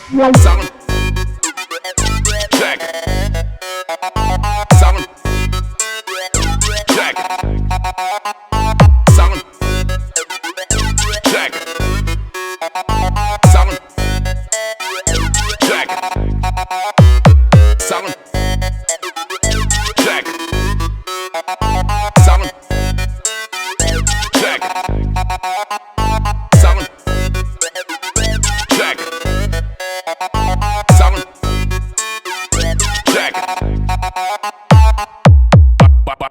Sound check. Sound check. Sound check. Sound check. Sound check. Sound check. Sound check. Sound check.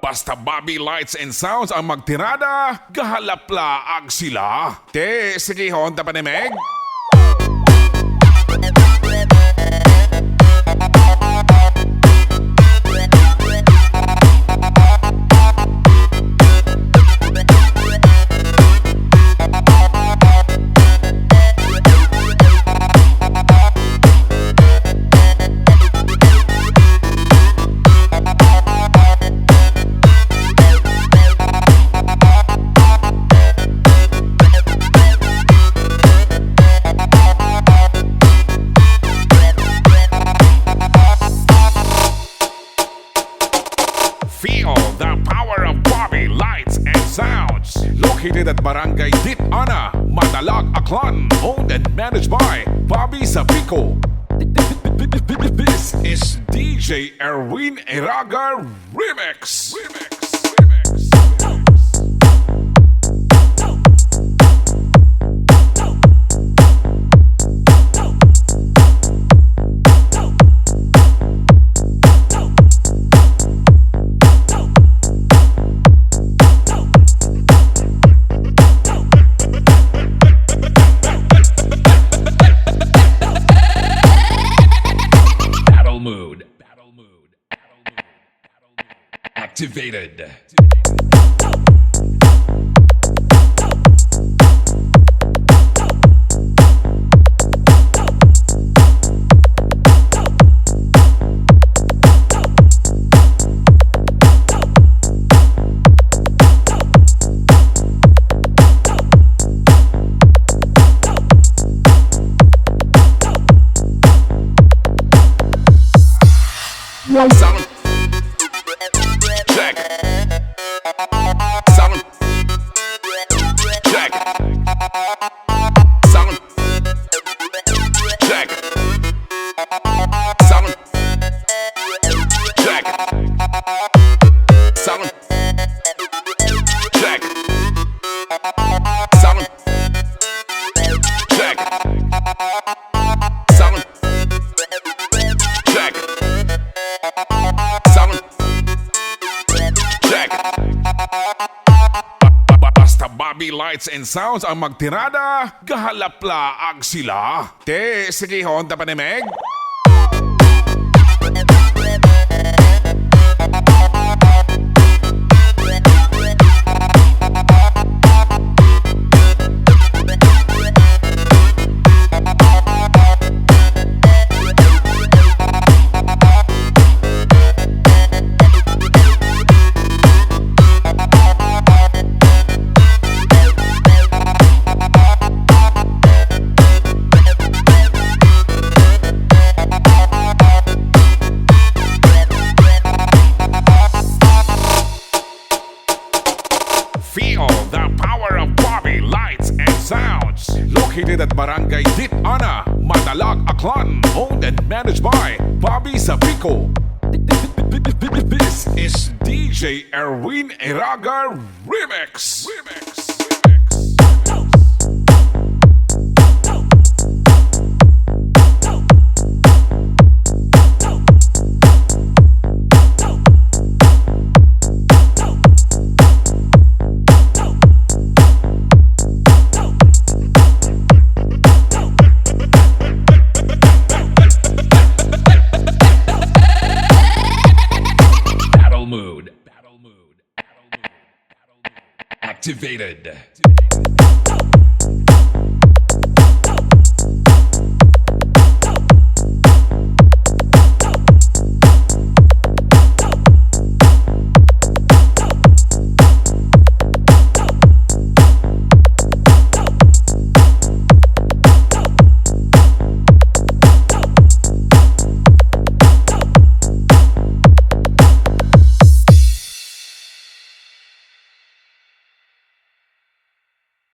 Basta Bobby Lights and Sounds ang magtirada, gahalapla ag sila. Te, sige honda pa ni Meg. Feel the power of Bobby Lights and Sounds. Located at Barangay Dit Ana, Matalag, Aklan. Owned and managed by Bobby Sapico. This is DJ Erwin Iraga Remix. Battle mood. Activated. Sound check. Sound check. Sound check. Sound check. Sound check. Sound check. Sound check. Sound check. Basta Bobby Lights and Sounds ang magtirada, gahalapla ag sila. Te, sige honda pa ni Meg. Feel the power of Bobby Lights and Sounds. Located at Barangay Dit Ana, Matalag, Aklan. Owned and managed by Bobby Sapico. This is DJ Erwin Iraga Remix. Battle mood. Activated.